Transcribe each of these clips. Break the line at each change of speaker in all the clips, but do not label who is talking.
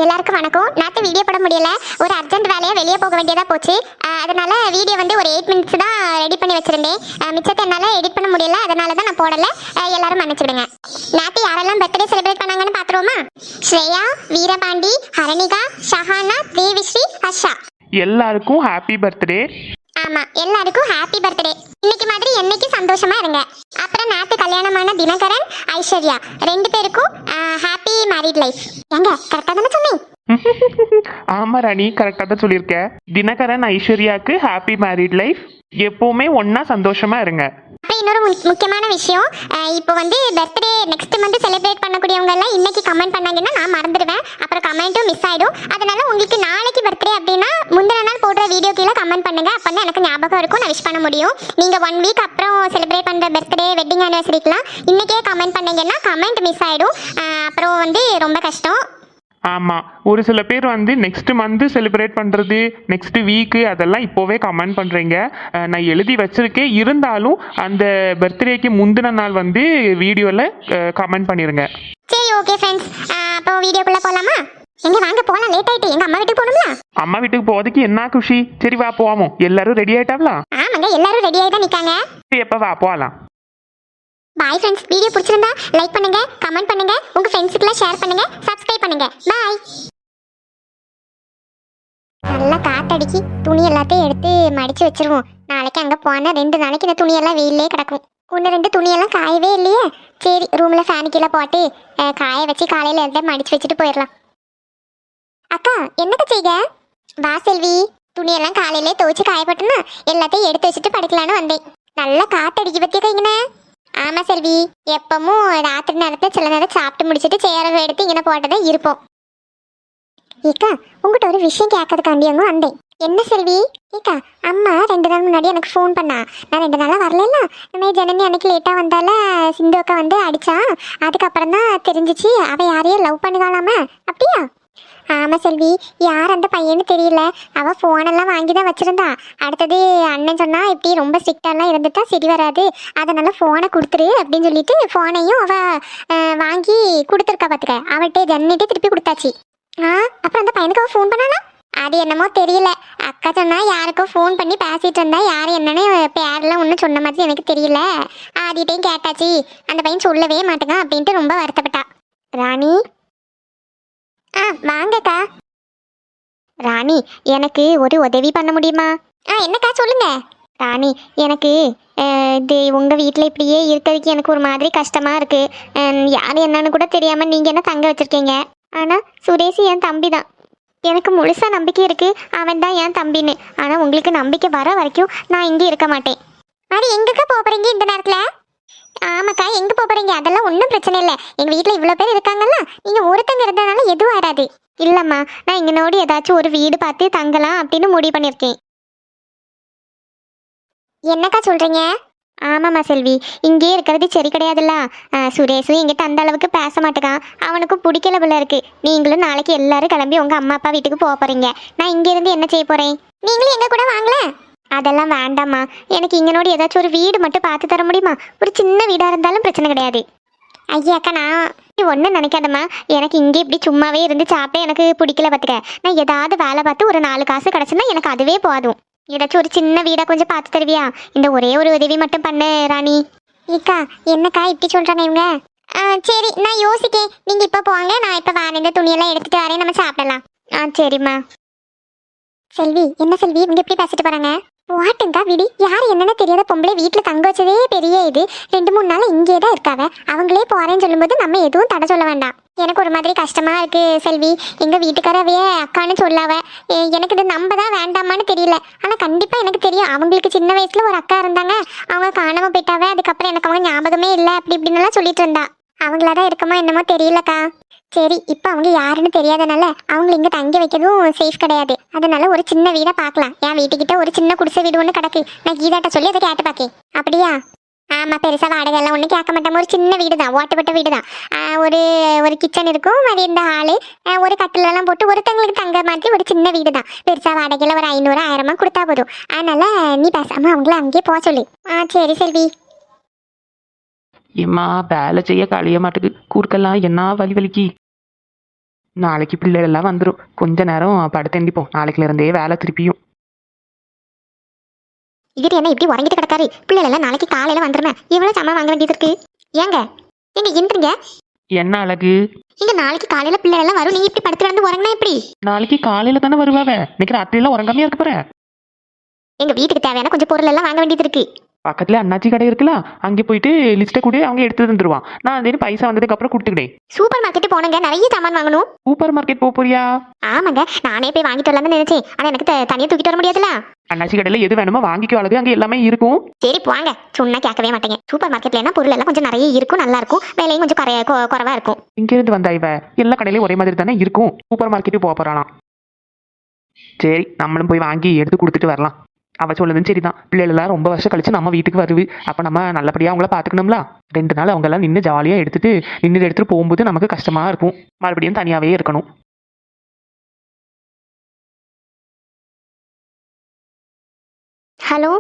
எல்லாருக்கும் வணக்கம். நேற்று வீடியோ போட முடியல, ஒரு அர்ஜென்ட் வேலையாக வெளியே போக வேண்டியதாக போச்சு. அதனால வீடியோ வந்து ஒரு 8 மினிட்ஸ் தான் ரெடி பண்ணி வச்சிருந்தேன். மிச்சத்தை என்னால் எடிட் பண்ண முடியல, அதனால தான் நான் போடலை. எல்லாரும் மன்னிச்சிடுங்க. நேற்று யாரெல்லாம் பர்த்டே செலிப்ரேட் பண்ணாங்கன்னு பார்த்துருவோமா? ஸ்ரேயா, வீரபாண்டி, ஹரணிகா, ஷஹானா, தேவிஸ்ரீ, ஹர்ஷா.
எல்லாருக்கும் ஹாப்பி பர்த்டே.
ஆமா, எல்லாருக்கும் ஹாப்பி பர்த்டே. இன்னைக்கு மாதிரி என்னைக்கு சந்தோஷமா இருங்க. அப்புறம் நேற்று கல்யாணமான தினகரன், ஐஸ்வர்யா 2 பேருக்கும் ஹாப்பி மேரிட் லைஃப். ஏங்க கரெக்டாக தானே சொன்னேன்?
ஆமா ராணி, கரெக்டாக தான் சொல்லியிருக்க. தினகரன் ஐஸ்வர்யாவுக்கு ஹாப்பி மேரிட் லைஃப். எப்பவுமே ஒன்னா சந்தோஷமா இருங்க.
அப்புறம் இன்னொரு முக்கியமான விஷயம், இப்போ வந்து பர்த்டே நெக்ஸ்ட் மந்த் செலிப்ரேட் பண்ணக்கூடியவங்க எல்லாம் இன்னைக்கு கமெண்ட் பண்ணாங்கன்னா நான் மறந்துடுவேன். அப்புறம் கமெண்ட்டும் மிஸ் ஆயிடும். அதனால உங்களுக்கு நாளைக்கு பர்த்டே அப்படின்னா முந்தின நாள் போடுற வீடியோ கீழே கமெண்ட் பண்ணுங்க. அப்பதான் எனக்கு ஞாபகம் இருக்கும், நான் விஷ் பண்ண முடியும். நீங்க 1 வீக் அப்புறம் செலிப்ரேட் பண்ற பர்த்டே வெட்டிங் ஆனிவர்சரிக்குலாம் இன்னைக்கே கமெண்ட் பண்ணீங்கன்னா கமெண்ட் மிஸ் ஆயிடும். அப்புறம் வந்து ரொம்ப கஷ்டம்.
ஆமாம், ஒரு சில பேர் வந்து நெக்ஸ்ட் மந்த்து செலிப்ரேட் பண்ணுறது, நெக்ஸ்ட் வீக்கு அதெல்லாம் இப்போவே கமெண்ட் பண்ணுறீங்க. நான் எழுதி வச்சுருக்கேன். இருந்தாலும் அந்த பர்த்டேக்கு முந்தின நாள் வந்து வீடியோவில் கமெண்ட் பண்ணிடுங்க.
சரி, ஓகே ஃப்ரெண்ட்ஸ். அப்போ வீடியோக்குள்ளே போகலாமா? எங்க வாங்க போகலாம், லேட் ஆகிட்டு. எங்கள் அம்மா வீட்டுக்கு போகணும்ல?
அம்மா வீட்டுக்கு போகிறதுக்கு என்ன குஷி. சரி வா போவோம். எல்லாரும் ரெடி ஆகிட்டாங்களா?
ஆமாங்க, எல்லாரும் ரெடி ஆகி தான் நிற்காங்க.
எப்போ வா போகலாம்.
Bye friends. வீடியோ பிடிச்சிருந்தா லைக் பண்ணுங்க, கமெண்ட் பண்ணுங்க, உங்க ஃப்ரெண்ட்ஸுக்குலாம் ஷேர் பண்ணுங்க, சப்ஸ்கிரைப் பண்ணுங்க. பாய். நல்லா காத்தடிக்கி துணி எல்லாத்தையும் எடுத்து மடிச்சு வச்சிருவோம். நாளைக்கு அங்கே போனால் 2 நாளைக்கு இந்த துணியெல்லாம் வெயிலே கிடக்கும். 1-2 துணியெல்லாம் காயவே இல்லையே. சரி, ரூமில் ஃபேன் கீழே போட்டு காய வச்சு காலையில் எடுத்து மடிச்சு வச்சுட்டு போயிடலாம். அக்கா என்னக்கா செய்க? வா செல்வி, துணியெல்லாம் காலையிலே துவைச்சு காயப்பட்டுனா எல்லாத்தையும் எடுத்து வச்சுட்டு படிக்கலான்னு வந்தேன். நல்லா காத்தடிக்கி பற்றிய கைங்கண்ணே. ஆமா செல்வி, எப்பவும் ராத்திரி நேரத்தில் சில நேரம் சாப்பிட்டு முடிச்சுட்டு சேர எடுத்து இங்கே போட்டதான் இருப்போம். ஏக்கா, உங்கள்கிட்ட ஒரு விஷயம் கேட்கறதுக்காண்டியவங்க வந்தேன். என்ன செல்வி? ஏக்கா, அம்மா 2 நாள் முன்னாடி எனக்கு ஃபோன் பண்ணா. நான் 2 நாளாக வரல. நம்ம ஜனனி அன்னைக்கு லேட்டாக வந்தால சிந்து அக்கா வந்து அடிச்சா. அதுக்கப்புறம் தான் தெரிஞ்சிச்சு அவள் யாரையும் லவ் பண்ணுவாளாமா. அப்படியா? ஆமாம் செல்வி, யார் அந்த பையன்னு தெரியல. அவள் ஃபோனெல்லாம் வாங்கி தான் வச்சுருந்தா. அடுத்தது அண்ணன் சொன்னால் இப்படி ரொம்ப ஸ்ட்ரிக்டாலாம் இருந்துட்டா சரி வராது, அதனால் ஃபோனை கொடுத்துரு அப்படின்னு சொல்லிட்டு ஃபோனையும் அவள் வாங்கி கொடுத்துருக்கா. பார்த்துக்க, அவள்கிட்ட ஜன்னிட்டே திருப்பி கொடுத்தாச்சு. அப்புறம் அந்த பையனுக்கு அவள் ஃபோன் பண்ணானா? அது என்னமோ தெரியல. அக்கா சொன்னா யாருக்கோ ஃபோன் பண்ணி பேசிகிட்டு இருந்தா. யார் என்னன்னு பேரெல்லாம் ஒன்றும் சொன்ன மாதிரி எனக்கு தெரியல. ஆதிட்டையும் கேட்டாச்சு, அந்த பையன் சொல்லவே மாட்டேங்க அப்படின்ட்டு ரொம்ப வருத்தப்பட்டா. ராணி, வாங்கக்கா. ராணி, எனக்கு ஒரு உதவி பண்ண முடியுமா? என்னக்கா சொல்லுங்க. ராணி, எனக்கு இது உங்கள் வீட்டில் இப்படியே இருக்கிறதுக்கு எனக்கு ஒரு மாதிரி கஷ்டமாக இருக்குது. யார் என்னன்னு கூட தெரியாமல் நீங்கள் என்ன தங்க வச்சுருக்கீங்க. ஆனால் சுரேஷ் என் தம்பி தான். எனக்கு முழுசாக நம்பிக்கை இருக்குது அவன் தான் என் தம்பின்னு. ஆனால் உங்களுக்கு நம்பிக்கை வர வரைக்கும் நான் இங்கே இருக்க மாட்டேன். அது எங்கக்கா போகிறீங்க இந்த நேரத்தில்? ஆமாக்கா, எங்கே போகிறீங்க? அதெல்லாம் ஒன்றும் பிரச்சனை இல்லை. எங்கள் வீட்டில் இவ்வளோ பேர் இருக்காங்கல்ல, நீங்கள் ஒருத்தங்க இருந்ததுனால எதுவும் வராது. இல்லைம்மா, நான் இங்கனோடு ஏதாச்சும் ஒரு வீடு பார்த்து தங்கலாம் அப்படின்னு முடிவு பண்ணியிருக்கேன். என்னக்கா சொல்கிறீங்க? ஆமாம்மா செல்வி, இங்கே இருக்கிறது சரி கிடையாதுல்ல. சுரேஷும் எங்கிட்ட அந்த அளவுக்கு பேச மாட்டேக்கான். அவனுக்கும் பிடிக்கல போல இருக்கு. நீங்களும் நாளைக்கு எல்லாரும் கிளம்பி உங்கள் அம்மா அப்பா வீட்டுக்கு போக போகிறீங்க. நான் இங்கேருந்து என்ன செய்ய போகிறேன்? நீங்களும் எங்கள் கூட வாங்கல. அதெல்லாம் வேண்டாம்மா, எனக்கு இங்கனோடு ஏதாச்சும் ஒரு வீடு மட்டும் பார்த்து தர முடியுமா? ஒரு சின்ன வீடாக இருந்தாலும் பிரச்சனை கிடையாது. ஐயாக்கா, நான் ஒன்றும் நினைக்காதம்மா. எனக்கு இங்கே இப்படி சும்மாவே இருந்து சாப்பிட்டு எனக்கு பிடிக்கல. பார்த்துக்க, நான் ஏதாவது வேலை பார்த்து ஒரு 4 காசு கிடச்சுன்னா எனக்கு அதுவே போதும். ஏதாச்சும் ஒரு சின்ன வீடாக கொஞ்சம் பார்த்து தருவியா? இந்த ஒரே ஒரு உதவி மட்டும் பண்ணு ராணி. ஏக்கா, என்னக்கா இப்படி சொல்கிறாங்க இவங்க? சரி, நான் யோசிக்கேன். நீங்கள் இப்போ போங்க, நான் இப்போ வேற இந்த துணியெல்லாம் எடுத்துகிட்டு வரேன், நம்ம சாப்பிடலாம். சரிம்மா. செல்வி, என்ன செல்வி இவங்க எப்படி பேசிட்டு போகிறாங்க? வாட்டுங்கா விடி. யார் என்னன்னு தெரியாத பொம்பளை வீட்டில் தங்க வச்சதே பெரிய இது. 2-3 நாள் இங்கே தான் இருக்காவ. அவங்களே போகிறேன்னு சொல்லும்போது நம்ம எதுவும் தடை சொல்ல வேண்டாம். எனக்கு ஒரு மாதிரி கஷ்டமாக இருக்குது செல்வி. எங்கள் வீட்டுக்காரவையே அக்கான்னு சொல்லாவ. எனக்கு இது நம்ப தான் வேண்டாமான்னு தெரியல. ஆனால் கண்டிப்பாக எனக்கு தெரியும், அவங்களுக்கு சின்ன வயசில் ஒரு அக்கா இருந்தாங்க. அவங்க காணாமல் போயிட்டாவே. அதுக்கப்புறம் எனக்கு அவங்க ஞாபகமே இல்லை அப்படி இப்படின்னுலாம் சொல்லிட்டு இருந்தா. அவங்களா தான் இருக்குமோ என்னமோ தெரியலக்கா. சரி, இப்போ அவங்க யாருன்னு தெரியாதனால அவங்களை இங்கே தங்கி வைக்கிறதும் சேஃப் கிடையாது. அதனால ஒரு சின்ன வீடை பார்க்கலாம். என் வீட்டுக்கிட்ட ஒரு சின்ன குடிசை வீடு ஒன்று கிடக்கு. நான் கீதாட்ட சொல்லி அதை கேட்டு பார்க்கேன். அப்படியா? ஆமாம், பெருசாக வாடகை எல்லாம் ஒன்றும் கேட்க மாட்டோம். ஒரு சின்ன வீடு தான், ஓட்டப்பட்ட வீடு தான். ஒரு கிச்சன் இருக்கும், மாதிரி இந்த ஹாலு, ஒரு கட்டிலெல்லாம் போட்டு ஒருத்தங்களுக்கு தங்க மாதிரி ஒரு சின்ன வீடு தான். பெருசாக வாடகையில் ஒரு 500-1000 கொடுத்தா போதும். அதனால நீ பேசாமல் அவங்கள அங்கேயே போக சொல்லு. சரி செல்வி.
ஏம்மா, வேலை செய்ய கழிய மாட்டுக்கு. கூறுக்கெல்லாம் என்ன வலி வலிக்கு. நாளைக்கு பிள்ளைகள் எல்லாம் வந்துடும், கொஞ்ச நேரம் படுத்து எந்திப்போம். நாளைக்குல இருந்தே வேலை திருப்பியும்.
இவர் என்ன இப்படி உறங்கிட்டு கிடக்காரு? பிள்ளைகள் எல்லாம் நாளைக்கு காலையில வந்துருமே, எவ்வளவு சாமான் வாங்க வேண்டியது இருக்கு. ஏங்க எங்க இன்றுங்க
என்ன அழகு?
இங்க நாளைக்கு காலையில பிள்ளைகள் எல்லாம் வரும், நீ இப்படி படுத்து கிடந்து உறங்கினா எப்படி?
நாளைக்கு காலையில தானே வருவாவ, இன்னைக்கு ராத்திரியெல்லாம் உறங்காமையா இருக்க போற.
எங்க வீட்டுக்கு தேவையான கொஞ்சம் பொருள் எல்லாம் வாங்க வேண்டியது இருக்கு.
பக்கத்துல அண்ணாச்சி கடை இருக்குல்ல, அங்கே போயிட்டு லிஸ்ட்டை கூட அவங்க எடுத்து தந்துருவான். நான் அதே பைசா வந்ததுக்கு அப்புறம் கொடுத்துக்கிட்டேன்.
சூப்பர் மார்க்கெட் போனங்க, நிறைய சாமான் வாங்கணும்.
சூப்பர் மார்க்கெட் போறியா?
ஆமாங்க, நானே போய் வாங்கிட்டு வரலாம்னு நினைச்சேன். ஆனா எனக்கு தனியா தூக்கிட்டு வர முடியாதுல.
அண்ணாச்சி கடையில எது வேணுமோ வாங்கிக்கோ, அழகு அங்கே எல்லாமே இருக்கும்.
சரி போங்க, சொன்னா கேட்கவே மாட்டேங்க. சூப்பர் மார்க்கெட்ல என்ன பொருள் எல்லாம் கொஞ்சம் நிறைய இருக்கும், நல்லா இருக்கும், விலையும் கொஞ்சம் குறைவா இருக்கும்.
இங்க இருந்து வந்தா இவ எல்லா கடையிலயும் ஒரே மாதிரி தானே இருக்கும். சூப்பர் மார்க்கெட்டு போறாளாம். சரி நம்மளும் போய் வாங்கி எடுத்து கொடுத்துட்டு வரலாம். அவ சொல்லுதுன்னு சரிதான், பிள்ளைகள் எல்லாம் ரொம்ப வருஷம் கழிச்சு நம்ம வீட்டுக்கு வருது, அப்ப நம்ம நல்லபடியா அவங்கள பாத்துக்கணும்ல. 2 நாள் அவங்க எல்லாம் நின்று ஜாலியா எடுத்துட்டு போகும்போது நமக்கு கஷ்டமா இருக்கும், மறுபடியும் தனியாவே இருக்கணும்.
ஹலோ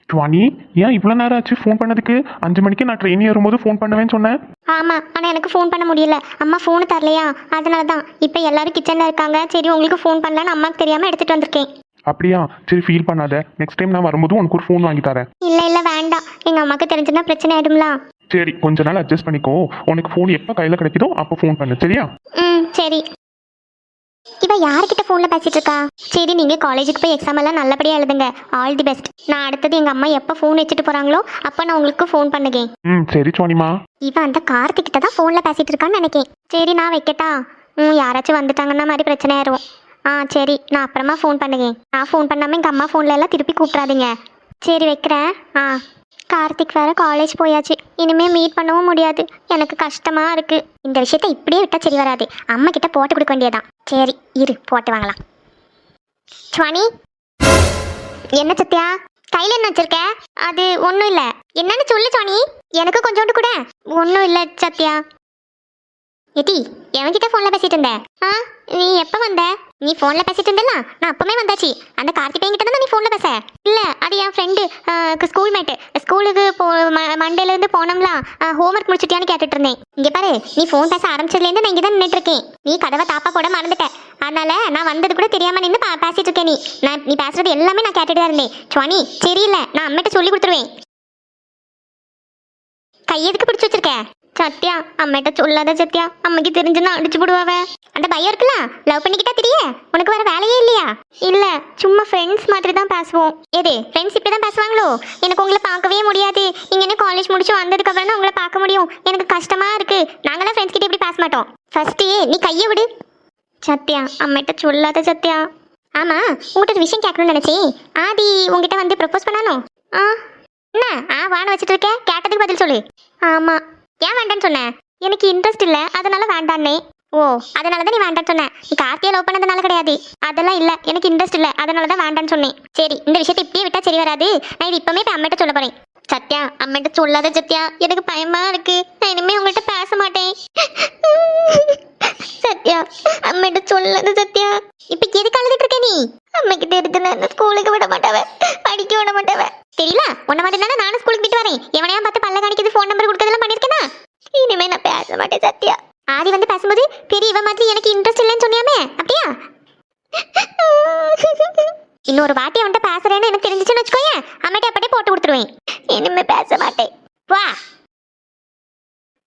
துவானி, ஏன் இவ்வளோ நேரம் ஆச்சு ஃபோன் பண்ணதுக்கு? 5 மணிக்கு நான் ட்ரெயின் ஏறும்போது ஃபோன் பண்ணுவேன்னு சொன்னேன்.
ஆமா, ஆனா எனக்கு ஃபோன் பண்ண முடியல, அம்மா ஃபோன் தரலையா, அதனால தான் இப்போ எல்லாரும் கிச்சன்ல இருக்காங்க. சரி உங்களுக்கு ஃபோன் பண்ணலான்னு அம்மாக்கு தெரியாம எடுத்துட்டு வந்திருக்கேன்.
அப்படியா? சரி ஃபீல் பண்ணாத, நெக்ஸ்ட் டைம் நான் வரும்போது உனக்கு ஒரு ஃபோன் வாங்கி தரேன்.
இல்ல வேண்டாம், எங்க அம்மாக்கு தெரிஞ்சுன்னா பிரச்சனை ஆயிடும்ல.
சரி கொஞ்ச நாள் அட்ஜஸ்ட் பண்ணிக்கோ, உனக்கு ஃபோன் எப்போ கையில் கிடைக்குதோ அப்போ ஃபோன் பண்ணு, சரியா?
சரி. இவ யார்கிட்ட ஃபோன்ல பேசிட்டு இருக்கா? சரி நீங்க காலேஜுக்கு போய் எக்ஸாம் எல்லாம் நல்லபடியா எழுதுங்க, ஆல் தி பெஸ்ட். நான் அடுத்தது எங்க அம்மா எப்போ ஃபோன் வச்சுட்டு போறாங்களோ அப்போ நான் உங்களுக்கு ஃபோன் பண்ணுகேன்.
சரி சுவானிமா.
இவ அந்த கார்த்திக் கிட்ட தான் ஃபோன்ல பேசிட்டு இருக்கான்னு நினைக்கேன். சரி நான் வைக்கட்டா? யாராச்சும் வந்துட்டாங்கன்னா மாதிரி பிரச்சனை ஆயிரும். சரி நான் அப்புறமா ஃபோன் பண்ணுகேன். நான் ஃபோன் பண்ணாமல் எங்கள் அம்மா ஃபோன்ல எல்லாம் திருப்பி கூப்பிட்றாதீங்க. சரி வைக்கிறேன். கார்த்திக் வேற காலேஜ் போயாச்சு, இனிமே மீட் பண்ணவும் முடியாது, எனக்கு கஷ்டமா இருக்கு. இந்த விஷயத்த இப்படியே விட்டா சரி வராது, அம்மா கிட்ட போட்டு கொடுக்க வேண்டியதான். சரி இரு போட்டு வாங்கலாம். சுவானி என்ன சத்யா கையில் என்ன வச்சிருக்க? அது ஒன்றும் இல்லை. என்னன்னு சொல்லு சுவானி, எனக்கு கொஞ்சோண்டு கூட. ஒன்றும் இல்லை சத்யா. எடி எவன்கிட்ட ஃபோனில் பேசிட்டு இருந்த? நீ எப்போ வந்த? நீ ஃபோனில் பேசிட்டு இருந்தல, நான் அப்பவே வந்தாச்சு. அந்த கார்த்திக் என்கிட்ட தான் நீ ஃபோனில் பேச. இல்லை அது என் ஃப்ரெண்டு, ஸ்கூல் மேட்டு. ஸ்கூலுக்கு மண்டேலேருந்து போனோம்ல, ஹோம்ஒர்க் முடிச்சுட்டியான்னு கேட்டுட்டு இருந்தேன். இங்கே பாரு, நீ ஃபோன் பேச ஆரம்பிச்சதுலேருந்து நான் இங்கே தான் நின்றுட்டு இருக்கேன். நீ கதவை தாப்பா போட மறந்துட்டேன், அதனால நான் வந்தது கூட தெரியாமல் நின்று பேசிட்டு இருக்கேன். நீ பேசுறது எல்லாமே நான் கேட்டுட்டு தான் இருந்தேன். சுவானி சரியில்லை, நான் அம்மிட்ட சொல்லி கொடுத்துருவேன். கையெதுக்கு பிடிச்சி வச்சிருக்க? சத்யா அம்மிட்ட சொல்லாத சத்யா, அம்மைக்கு தெரிஞ்சுன்னா அடிச்சு போடுவாவ. அந்த பயம் இருக்குல்ல, லவ் பண்ணிக்கிட்டா தெரிய. உனக்கு வேற வேலையே இல்லையா? இல்ல சும்மா ஃப்ரெண்ட்ஸ் மாதிரி தான் பேசுவோம். எது ஃப்ரெண்ட்ஸ் இப்படி தான் பேசுவாங்களோ? எனக்கு உங்களை பார்க்கவே முடியாது. நீங்க என்ன காலேஜ் முடிச்சு வந்ததுக்கு அப்புறம் தான் உங்களை பார்க்க முடியும். எனக்கு கஷ்டமா இருக்கு. நாங்களாம் ஃப்ரெண்ட்ஸ் கிட்ட இப்படி பேச மாட்டோம். ஃபர்ஸ்ட் நீ கையை விடு சத்யா, அம்மிட்ட சொல்லாத சத்யா. ஆமா உங்ககிட்ட ஒரு விஷயம் கேட்கணும்னு நினைச்சேன். ஆதி உங்ககிட்ட வந்து ப்ரப்போஸ் பண்ணானோ? என்ன வான வச்சுட்டு இருக்க? கேட்டதுக்கு பதில் சொல்லு. ஆமா. ஏன் வேண்டான்னு சொன்ன? எனக்கு இன்ட்ரெஸ்ட் இல்லை, அதனால வேண்டான்னே. ஓ அதனால தான் நீ வேண்டான்னு சொன்ன. நீ கார்த்தியை லவ் பண்ணதுனால கிடையாது. அதெல்லாம் இல்லை, எனக்கு இன்ட்ரெஸ்ட் இல்லை, அதனால தான் வேண்டான்னு சொன்னேன். சரி இந்த விஷயத்தை இப்படியே விட்டா சரி வராது. நான் இது இப்பவுமே போய் அம்மிட்ட சொல்ல போறேன். சத்யா அம்மிட்ட சொல்லாத சத்யா, எனக்கு பயமா இருக்கு. நான் இனிமே உங்கள்கிட்ட பேச மாட்டேன். சத்யா அம்மிட்ட சொல்லாத சத்யா. இப்ப எதுக்கு அழுதுட்டு இருக்க நீ? அம்மைக்கு தெரிஞ்சுனா ஸ்கூலுக்கு விட மாட்டாவ, படிக்க விட மாட்டாவ. தெரியல உன்ன மாதிரி தானே நானும் ஸ்கூலுக்கு விட்டு வரேன். எவனையா பார்த்து பல்ல காணிக்கிறது, ஃபோன் நம்பர் கொடுக்கறதெல்லாம் பண்ணிருக்கேனா? இனிமே நான் பேச மாட்டேன் சத்யா. ஆதி வந்து பேசும்போது பெரிய இவ மாதிரி எனக்கு இன்ட்ரெஸ்ட் இல்லைன்னு சொன்னியாமே, அப்படியா? இன்னொரு வாட்டி அவன்கிட்ட பேசுறேன்னு எனக்கு தெரிஞ்சிச்சுன்னு வச்சுக்கோயேன், அம்மிட்ட அப்படியே போட்டு கொடுத்துருவேன். இனிமே பேச மாட்டேன். வா.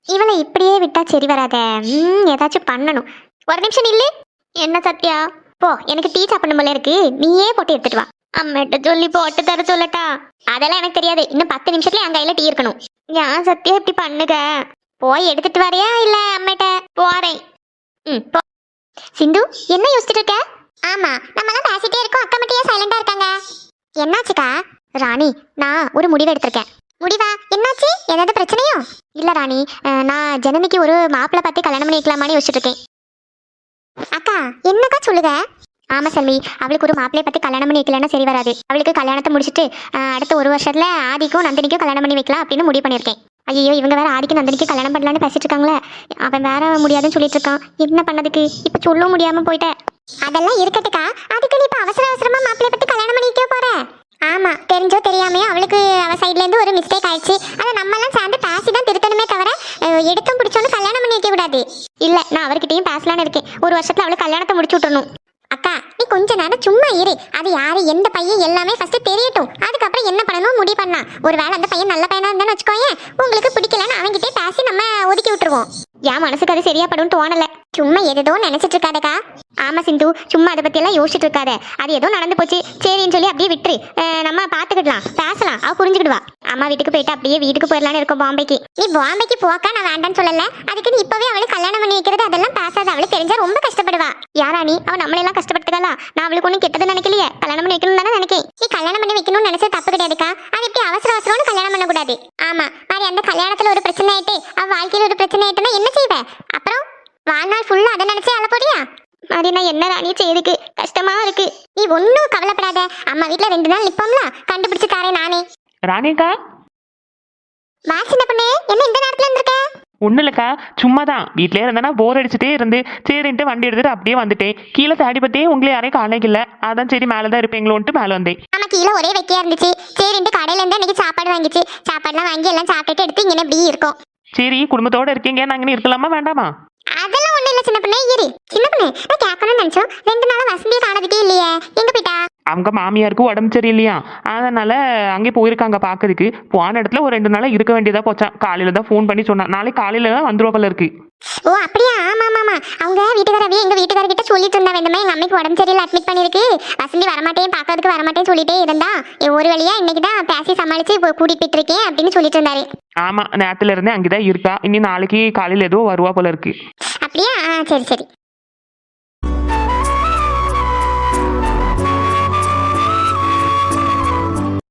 இவளை இப்படியே விட்டா சரி வராத. ஏதாச்சும் பண்ணணும். ஒரு நிமிஷம் இல்லை. என்ன சத்யா? போ, எனக்கு டீ சாப்பிடணும் போல இருக்கு, நீயே போட்டு எடுத்துட்டு வா. அம்மிட்ட சொல்லி போட்டு தர சொல்லட்டா? அதெல்லாம் எனக்கு தெரியாது, இன்னும் 10 நிமிஷத்துல என் கையில டீ இருக்கணும். ஏன் சத்யா இப்படி பண்ணுக? போய் எடுத்துட்டு வரையா இல்ல அம்மிட்ட? போறேன். போ. சிந்து என்ன யோசிச்சுட்டு இருக்க? ஆமா நம்மளாம் பேசிட்டே இருக்கோம், அக்கா மட்டும் ஏன் சைலண்டா இருக்காங்க? என்னாச்சுக்கா? ராணி நான் ஒரு முடிவு எடுத்திருக்கேன். முடிவா? என்னாச்சு? ஏதாவது பிரச்சனையோ? இல்ல ராணி, நான் ஜனனிக்கு ஒரு மாப்பிள்ளை பார்த்து கல்யாணம் பண்ணி வைக்கலாமான்னு யோசிச்சுட்டு இருக்கேன். அக்கா என்னக்கா சொல்லுங்க? ஆமா செல்வி, அவளுக்கு ஒரு மாப்பிள்ளையை பத்தி கல்யாணம் பண்ணி வைக்கலன்னா சரி வராது. அவளுக்கு கல்யாணத்தை முடிச்சுட்டு அடுத்த 1 வருஷத்துல ஆதிக்கும் நந்தினிக்கும் கல்யாணம் பண்ணி வைக்கலாம் அப்படின்னு முடிவு பண்ணியிருக்கேன். ஐயோ இவங்க வேற ஆதிக்கு நந்தினிக்கு கல்யாணம் பண்ணலான்னு பேசிட்டு இருக்காங்களே, அவன் வேற முடியாதுன்னு சொல்லிட்டு இருக்கான். என்ன பண்ணதுக்கு? இப்ப சொல்ல முடியாம போயிட்டேன். அதெல்லாம் இருக்கட்டுக்கா, அதுக்கு நீ இப்ப அவசரமா மாப்பிள்ளையை பத்தி கல்யாணம் பண்ணிக்க போற? ஆமா தெரிஞ்சோ தெரியாமையோ அவளுக்கு அவ சைட்ல இருந்து ஒரு மிஸ்டேக் ஆயிடுச்சு. அதை நம்ம எல்லாம் சேர்ந்து பேசி தான் திருத்தணுமே தவிர எடுத்தும் பிடிச்சோன்னு கல்யாணம் பண்ணி வைக்க கூடாது. இல்ல நான் அதான் அவர்கிட்டயும் பேசலான்னு இருக்கேன். ஒரு வருஷத்துல அவளுக்கு கல்யாணத்தை முடிச்சு விட்டுறணும். அக்கா நீ கொஞ்ச நேரம் சும்மா இரு. அது யாரு எந்த பையன் எல்லாமே ஃபர்ஸ்ட் தெரியட்டும், அதுக்கப்புறம் என்ன பண்ணணும் முடிவு பண்ணலாம். ஒருவேளை அந்த பையன் நல்ல பையனா இருந்தான்னு வச்சுக்கோயேன், உங்களுக்கு பிடிக்கலன்னு அவன்கிட்டே பேசி நம்ம ஒதுக்கி விட்டுருவோம். என் மனசுக்கு அது சரியா படும் தோணல. சும்மா ஏதோ நினைச்சிட்டு இருக்காதக்கா. ஆமா சிந்து, சும்மா அதை பத்தி எல்லாம் யோசிச்சுட்டு இருக்காத. அது ஏதோ நடந்து போச்சு சரின்னு சொல்லி அப்படியே விட்டுரு. நம்ம பாத்துக்கிடலாம், பேசலாம், அவ புரிஞ்சுக்கிடுவா. அம்மா வீட்டுக்கு போயிட்டு அப்படியே வீட்டுக்கு போயிடலான்னு இருக்கோம் பாம்பேக்கு. நீ பாம்பேக்கு போக்கா, நான் வேண்டான்னு சொல்லல. அதுக்கு நீ இப்பவே அவளுக்கு கல்யாணம் பண்ணி வைக்கிறது அதெல்லாம் பேசாத. அவளுக்கு தெரிஞ்சா ரொம்ப கஷ்டப்படுவா. யாரா நீ? அவ நம்மளெல்லாம் கஷ்டப்படுத்துக்கலா. நான் அவளுக்கு ஒன்றும் கெட்டது நினைக்கலையே. கல்யாணம் பண்ணி வைக்கணும் தானே நினைக்கேன். நீ கல்யாணம் பண்ணி வைக்கணும்னு நினைச்சது தப்பு கிடையாதுக்கா. அது எப்படி அவசர அவசரம்னு கல்யாணம் பண்ணக்கூடாது. ஆமா மாதிரி அந்த கல்யாணத்துல ஒரு பிரச்சனை ஆயிட்டு அவ வாழ்க்கையில ஒரு பிரச்சனை ஆயிட்டுன்னா என்ன செய்வ? அப்புறம் வாழ்நாள் ஃபுல்லா அதை நினைச்சே அழ போறியா? அது நான் என்ன ராணி செய்யுதுக்கு கஷ்டமா இருக்கு. நீ ஒன்னும் கவலைப்படாத. அம்மா வீட்டுல 2 நாள் நிப்போம்ல, கண்டுபிடிச்சு தாரேன் நானே.
ராணிக்கா,
வா சின்ன பொண்ணு, என்ன இந்த நேரத்துல இருந்திருக்க?
ஒன்றும் இல்லைக்கா, சும்மா தான் வீட்டிலே இருந்தேன்னா போர் அடிச்சுட்டே இருந்து சரின்ட்டு வண்டி எடுத்துட்டு அப்படியே வந்துட்டேன். கீழே தேடி பார்த்தே உங்களே யாரையும் காணைக்கில்ல. அதான் சரி மேலே தான் இருப்பீங்களோன்ட்டு மேலே வந்தேன்.
ஆமா கீழே ஒரே வெக்கையா இருந்துச்சு. சரின்ட்டு கடையில இருந்து இன்னைக்கு சாப்பாடு வாங்கிச்சு. சாப்பாடுலாம் வாங்கி எல்லாம் சாப்பிட்டுட்டு எடுத்து இங்கே இப்படி இருக்கும்.
சரி குடும்பத்தோட இருக்கீங்க, நாங்கள் இருக்கலாமா வேண்டாமா?
அதெல்லாம் ஒண்ணு இல்ல சின்ன பொண்ணு, இரு. சின்ன பொண்ணு, நான் கேட்கணும்னு நினைச்சோம். 2 நாளா வசந்தியை காணதுக்கே இல்லையே, எங்க போயிட்டா?
அவங்க மாமியாருக்கு உடம்பு சரியில்லையா, அதனால அங்கே போயிருக்காங்க பார்க்கறதுக்கு. போன இடத்துல ஒரு 2 நாளாக இருக்க வேண்டியதா போச்சான். காலையில தான் ஃபோன் பண்ணி சொன்னான், நாளைக்கு காலையில தான் வந்துருவா போல இருக்கு.
ஓ அப்படியா? ஆமா ஆமா, அவங்க வீட்டுக்காரவே எங்க வீட்டுக்காரர்கிட்ட சொல்லிட்டு இருந்தா, வேண்டுமே எங்க அம்மைக்கு உடம்பு சரியில்லை, அட்மிட் பண்ணிருக்கு, வசந்தி வரமாட்டேன் பார்க்கறதுக்கு வரமாட்டேன்னு சொல்லிட்டே இருந்தா. ஒரு வழியா இன்னைக்கு தான் பேசி சமாளிச்சு கூட்டிட்டு போயிட்டு இருக்கேன் அப்படின்னு சொல்லிட்டு இருந்தாரு.
ஆமா நேரத்துல இருந்தே அங்கேதான் இருக்கா. இனி நாளைக்கு காலையில ஏதோ வருவா போல இருக்கு.
அப்படியா? சரி சரி.